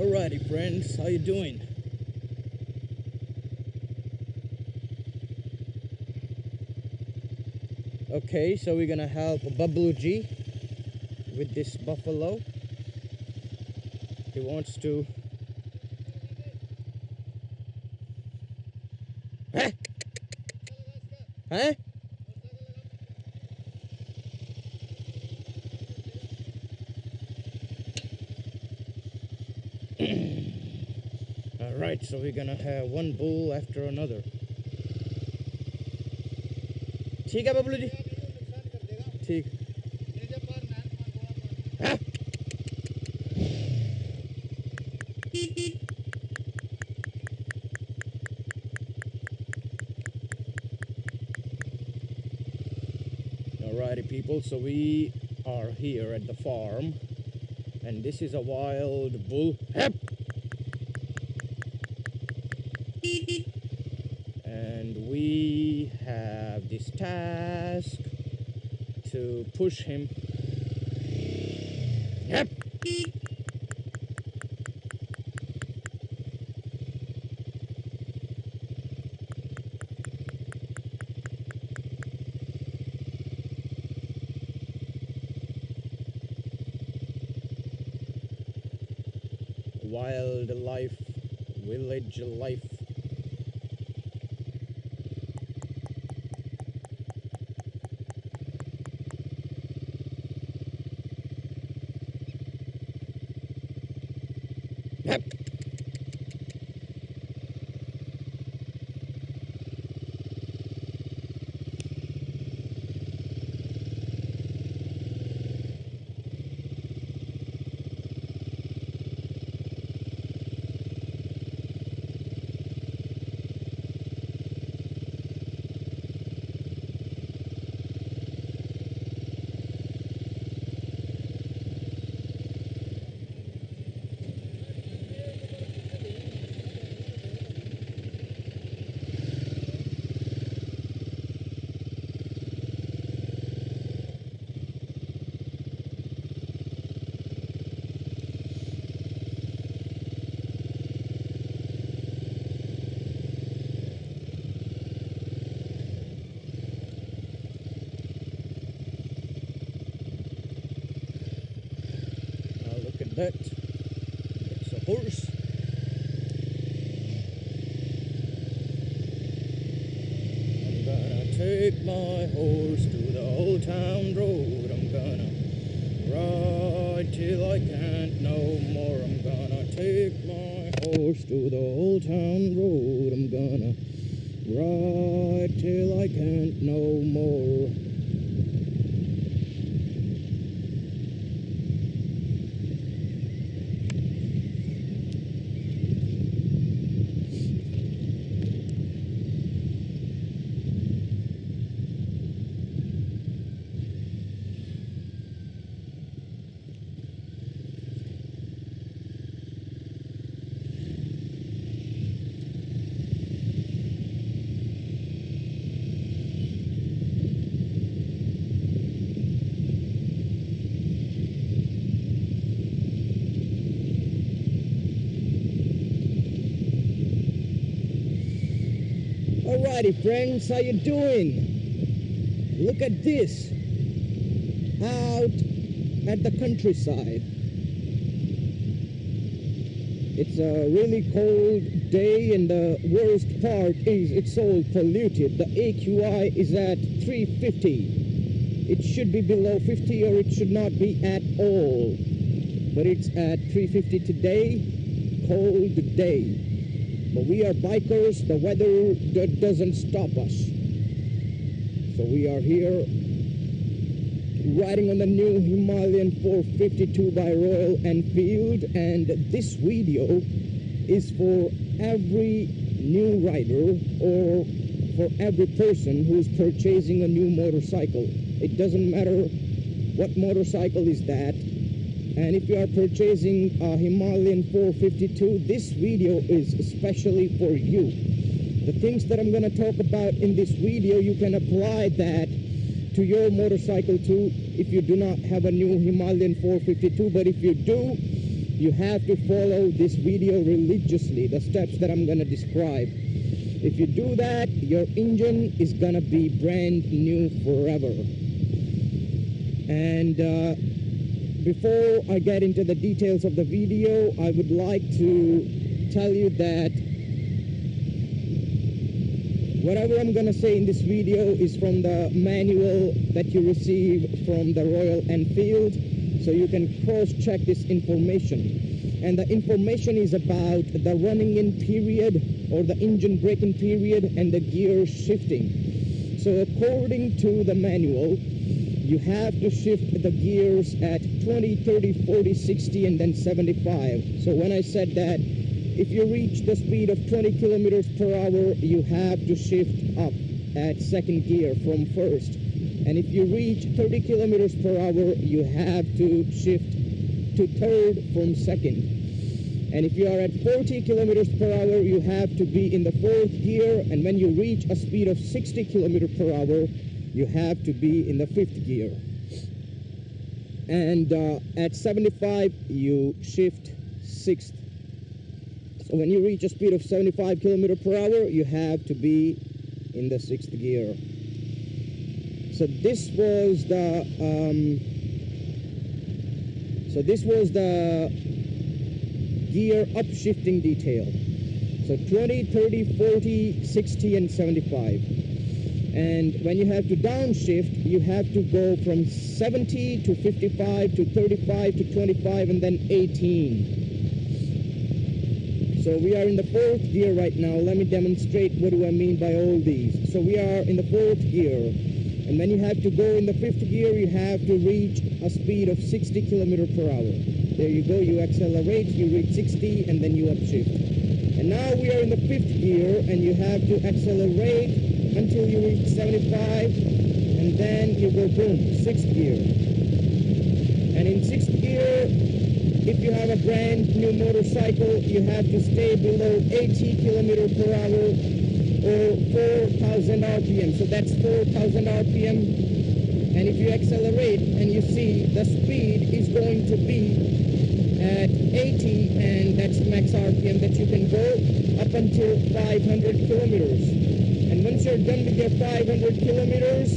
Alrighty friends, how you doing? Okay, so we're gonna help Bablu G with this buffalo. He wants to... Huh? Huh? Alright, so we're gonna have one bull after another. ठीक है बबलू जी ठीक हाँ? Alrighty people, so we are here at the farm and this is a wild bull. And we have this task to push him. Yep. Wildlife, village life. Yep. That it's a horse. I'm gonna take my horse to the old town road. I'm gonna ride till I can't no more. I'm gonna take my horse to the old town road. I'm gonna ride till I can't no more. Alrighty friends, how you doing? Look at this, out at the countryside. It's a really cold day and the worst part is it's all polluted. The AQI is at 350. It should be below 50 or it should not be at all. But it's at 350 today, cold day. But we are bikers, the weather doesn't stop us. So we are here riding on the new Himalayan 452 by Royal Enfield, and this video is for every new rider or for every person who is purchasing a new motorcycle. It doesn't matter what motorcycle is that. And if you are purchasing a Himalayan 452, this video is especially for you. The things that I'm going to talk about in this video, you can apply that to your motorcycle too if you do not have a new Himalayan 452. But if you do, you have to follow this video religiously, the steps that I'm gonna describe. If you do that, your engine is gonna be brand new forever. And before I get into the details of the video, I would like to tell you that whatever I'm gonna say in this video is from the manual that you receive from the Royal Enfield, so you can cross-check this information. And the information is about the running in period or the engine braking period and the gear shifting. So according to the manual, you have to shift the gears at 20, 30, 40, 60, and then 75. So when I said that, if you reach the speed of 20 kilometers per hour, you have to shift up at second gear from first. And if you reach 30 kilometers per hour, you have to shift to third from second. And if you are at 40 kilometers per hour, you have to be in the fourth gear. And when you reach a speed of 60 kilometers per hour, you have to be in the fifth gear. And at 75, you shift sixth. So when you reach a speed of 75 kilometers per hour, you have to be in the sixth gear. So this was the gear upshifting detail. So 20, 30, 40, 60, and 75. And when you have to downshift, you have to go from 70 to 55 to 35 to 25 and then 18. So we are in the fourth gear right now. Let me demonstrate what do I mean by all these. So we are in the fourth gear. And when you have to go in the fifth gear, you have to reach a speed of 60 kilometers per hour. There you go, you accelerate, you reach 60, and then you upshift. And now we are in the fifth gear, and you have to accelerate until you reach 75, and then you go boom, sixth gear. And in sixth gear, if you have a brand new motorcycle, you have to stay below 80 kilometers per hour or 4,000 RPM. So that's 4,000 RPM. And if you accelerate and you see the speed is going to be at 80, and that's max RPM that you can go up until 500 kilometers. And once you're done with your 500 kilometers,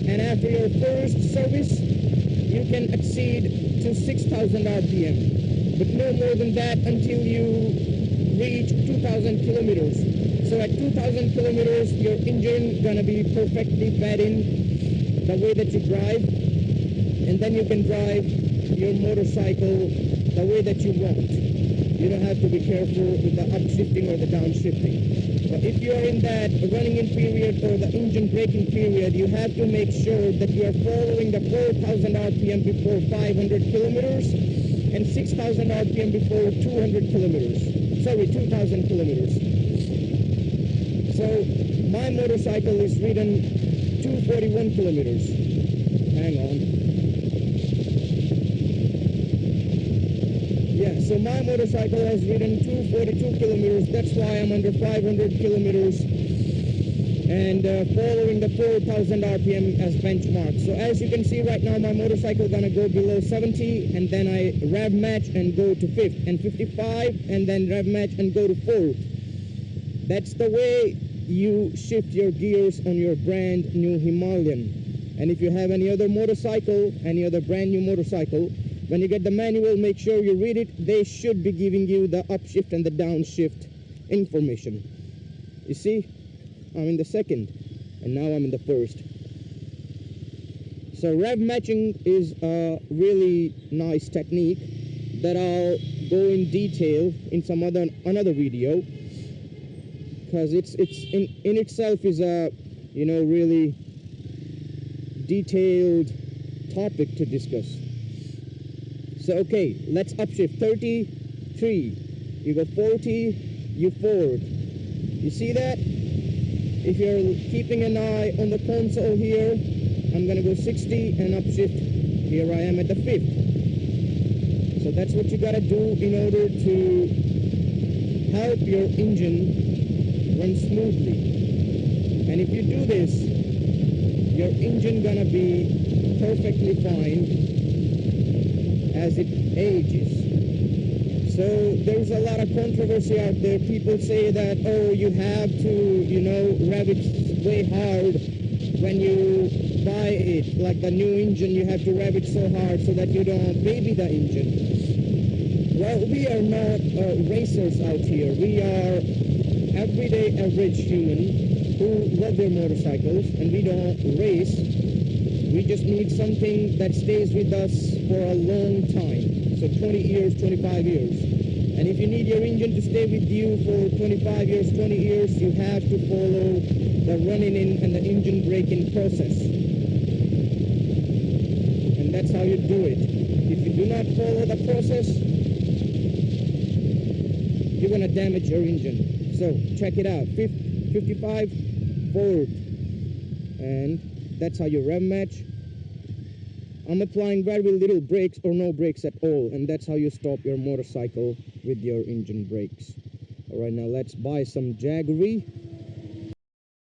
and after your first service, you can exceed to 6,000 RPM. But no more than that until you reach 2,000 kilometers. So at 2,000 kilometers, your engine gonna be perfectly fed in the way that you drive, and then you can drive your motorcycle the way that you want. You don't have to be careful with the upshifting or the downshifting. But if you are in that running in period or the engine braking period, you have to make sure that you are following the 4,000 RPM before 500 kilometers and 6,000 RPM before 200 kilometers. Sorry, 2,000 kilometers. So my motorcycle is ridden 241 kilometers. Hang on. Yeah, so my motorcycle has ridden 242 kilometers. That's why I'm under 500 kilometers and following the 4,000 RPM as benchmark. So as you can see right now, my motorcycle gonna go below 70, and then I rev match and go to 5th, and 55, and then rev match and go to 4th. That's the way you shift your gears on your brand new Himalayan. And if you have any other motorcycle, any other brand new motorcycle, when you get the manual, make sure you read it. They should be giving you the upshift and the downshift information. You see, I'm in the second, and now I'm in the first. So rev matching is a really nice technique that I'll go in detail in some another video, because it's in itself is a really detailed topic to discuss. So okay, let's upshift. 33, you go 40, you forward. You see that? If you're keeping an eye on the console here, I'm gonna go 60 and upshift. Here I am at the 5th. So that's what you gotta do in order to help your engine run smoothly. And if you do this, your engine gonna be perfectly fine as it ages. So there's a lot of controversy out there. People say that, oh, you have to, rev it way hard when you buy it. Like the new engine, you have to rev it so hard so that you don't baby the engine. Well, we are not racers out here. We are everyday average human who love their motorcycles, and we don't race. We just need something that stays with us for a long time. So 20 years, 25 years. And if you need your engine to stay with you for 25 years, 20 years, you have to follow the running in and the engine braking process. And that's how you do it. If you do not follow the process, you're going to damage your engine. So check it out. 55 forward. And that's how you rev match. I'm applying very little brakes or no brakes at all, and that's how you stop your motorcycle with your engine brakes. Alright, now let's buy some Jaggery.